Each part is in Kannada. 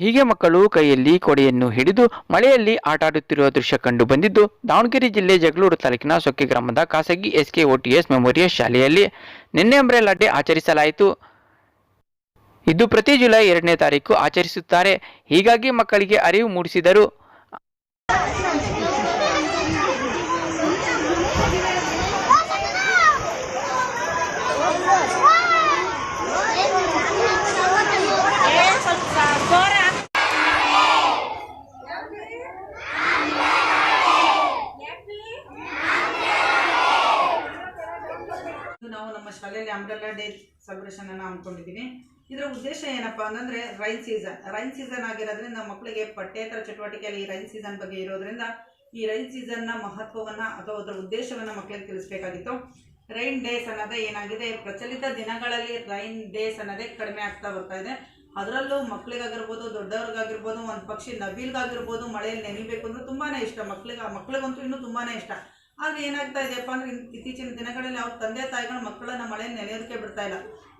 ಹೀಗೆ ಮಕ್ಕಳು ಕೈಯಲ್ಲಿ ಕೊಡೆಯನ್ನು ಹಿಡಿದು ಮಳೆಯಲ್ಲಿ ಆಟಾಡುತ್ತಿರುವ ದೃಶ್ಯ ಕಂಡು ಬಂದಿದ್ದು ದಾವಣಗೆರೆ ಜಿಲ್ಲೆ ಜಗಳೂರು ತಾಲೂಕಿನ ಸೊಕ್ಕೆ ಗ್ರಾಮದ ಖಾಸಗಿ SKOTS ಮೆಮೋರಿಯಲ್ ಶಾಲೆಯಲ್ಲಿ ನಿನ್ನೆ ಅಂಬ್ರೆಲಾ ಡೇ ಆಚರಿಸಲಾಯಿತು. ಇದು ಪ್ರತಿ ಜುಲೈ 2ನೇ ತಾರೀಕು ಆಚರಿಸುತ್ತಾರೆ. ಹೀಗಾಗಿ ಮಕ್ಕಳಿಗೆ ಅರಿವು ಮೂಡಿಸಿದರು. ನಾವು ನಮ್ಮ ಶಾಲೆಯಲ್ಲಿ ಅಂಬ್ರೆಲಾ ಡೇ ಸೆಲೆಬ್ರೇಷನ್ ಅನ್ನು ಹಮ್ಮಿಕೊಂಡಿದ್ದೀವಿ. ಇದರ ಉದ್ದೇಶ ಏನಪ್ಪಾ ಅಂತಂದ್ರೆ ರೈನ್ ಸೀಸನ್ ಆಗಿರೋದ್ರಿಂದ ಮಕ್ಕಳಿಗೆ ಪಠ್ಯೇತರ ಚಟುವಟಿಕೆಯಲ್ಲಿ ಈ ರೈನ್ ಸೀಸನ್ ಬಗ್ಗೆ ಇರೋದ್ರಿಂದ ಈ ರೈನ್ ಸೀಸನ್ನ ಮಹತ್ವವನ್ನ ಅಥವಾ ಅದರ ಉದ್ದೇಶವನ್ನ ಮಕ್ಕಳಿಗೆ ತಿಳಿಸಬೇಕಾಗಿತ್ತು. ರೈನ್ ಡೇಸ್ ಅನ್ನೋದೇ ಏನಾಗಿದೆ, ಪ್ರಚಲಿತ ದಿನಗಳಲ್ಲಿ ರೈನ್ ಡೇಸ್ ಅನ್ನೋದೇ ಕಡಿಮೆ ಆಗ್ತಾ ಬರ್ತಾ ಇದೆ. ಅದರಲ್ಲೂ ಮಕ್ಕಳಿಗಾಗಿರ್ಬೋದು, ದೊಡ್ಡವ್ರಿಗಾಗಿರ್ಬೋದು, ಒಂದು ಪಕ್ಷಿ ನವಿಲ್ಗಾಗಿರ್ಬೋದು ಮಳೆಯಲ್ಲಿ ನೆನಿಬೇಕು ಅಂದ್ರೆ ತುಂಬಾನೇ ಇಷ್ಟ. ಮಕ್ಕಳಿಗಂತೂ ಇನ್ನೂ ತುಂಬಾನೇ ಇಷ್ಟ. ಆದರೆ ಏನಾಗ್ತಾ ಇದೆಯಪ್ಪ ಅಂದ್ರೆ ಇತ್ತೀಚಿನ ದಿನಗಳಲ್ಲಿ ಅವ್ರ ತಂದೆ ತಾಯಿಗಳು ಮಕ್ಕಳನ್ನ ಮಳೆಯಲ್ಲಿ ನೆನೆಯೋದಕ್ಕೆ ಬಿಡ್ತಾ ಇಲ್ಲ.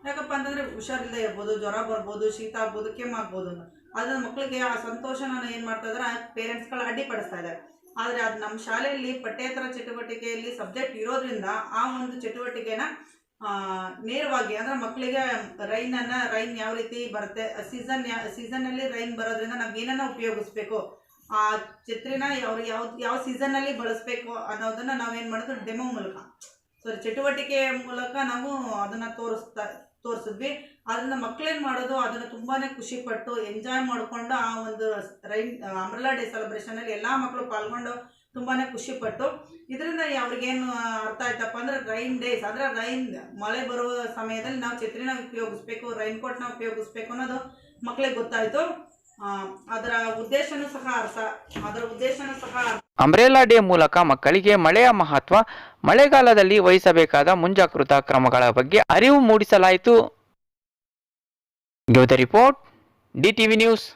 ಯಾಕಪ್ಪ ಅಂತಂದ್ರೆ ಹುಷಾರಿಲ್ಲದೆ ಇರ್ಬೋದು, ಜ್ವರ ಬರ್ಬೋದು, ಶೀತ ಆಗ್ಬೋದು, ಕೆಮ್ಮಾಗ್ಬೋದು. ಅದನ್ನ ಮಕ್ಕಳಿಗೆ ಆ ಸಂತೋಷನ ಏನು ಮಾಡ್ತಾ ಇದ್ದಾರೆ, ಪೇರೆಂಟ್ಸ್ಗಳು ಅಡ್ಡಿಪಡಿಸ್ತಾ ಇದ್ದಾರೆ. ಆದರೆ ಅದು ನಮ್ಮ ಶಾಲೆಯಲ್ಲಿ ಪಠ್ಯೇತರ ಚಟುವಟಿಕೆಯಲ್ಲಿ ಸಬ್ಜೆಕ್ಟ್ ಇರೋದ್ರಿಂದ ಆ ಒಂದು ಚಟುವಟಿಕೆನ ನೇರವಾಗಿ ಅಂದ್ರೆ ಮಕ್ಕಳಿಗೆ ರೈನ್ ಯಾವ ರೀತಿ ಬರುತ್ತೆ, ಸೀಸನ್ನಲ್ಲಿ ರೈನ್ ಬರೋದ್ರಿಂದ ನಾವು ಏನನ್ನ ಉಪಯೋಗಿಸ್ಬೇಕು, ಆ ಛತ್ರಿನ ಯಾವ ಸೀಸನ್ನಲ್ಲಿ ಬಳಸಬೇಕು ಅನ್ನೋದನ್ನ ನಾವೇನು ಮಾಡೋದು ಡೆಮೋ ಮೂಲಕ ಚಟುವಟಿಕೆಯ ಮೂಲಕ ನಾವು ಅದನ್ನು ತೋರಿಸಿದ್ವಿ. ಅದನ್ನ ಮಕ್ಕಳೇನು ಮಾಡೋದು, ಅದನ್ನು ತುಂಬಾ ಖುಷಿಪಟ್ಟು ಎಂಜಾಯ್ ಮಾಡಿಕೊಂಡು ಆ ಒಂದು ಅಂಬ್ರೆಲಾ ಡೇ ಸೆಲೆಬ್ರೇಷನಲ್ಲಿ ಎಲ್ಲ ಮಕ್ಕಳು ಪಾಲ್ಗೊಂಡು ತುಂಬಾ ಖುಷಿಪಟ್ಟು. ಇದರಿಂದ ಅವ್ರಿಗೇನು ಅರ್ಥ ಆಯ್ತಪ್ಪ ಅಂದ್ರೆ ರೈನ್ ಡೇಸ್ ಅಂದರೆ ಮಳೆ ಬರುವ ಸಮಯದಲ್ಲಿ ನಾವು ಛತ್ರಿನ ಉಪಯೋಗಿಸ್ಬೇಕು, ರೈನ್ ಕೋಟ್ನ ಉಪಯೋಗಿಸ್ಬೇಕು ಅನ್ನೋದು ಮಕ್ಕಳಿಗೆ ಗೊತ್ತಾಯಿತು. ಅದರ ಉದ್ದೇಶನೂ ಸಹ ಅಂಬ್ರೆಲಾ ಡೇ ಮೂಲಕ ಮಕ್ಕಳಿಗೆ ಮಳೆಯ ಮಹತ್ವ, ಮಳೆಗಾಲದಲ್ಲಿ ವಹಿಸಬೇಕಾದ ಮುಂಜಾಗೃತಾ ಕ್ರಮಗಳ ಬಗ್ಗೆ ಅರಿವು ಮೂಡಿಸಲಾಯಿತು. Report DTV news.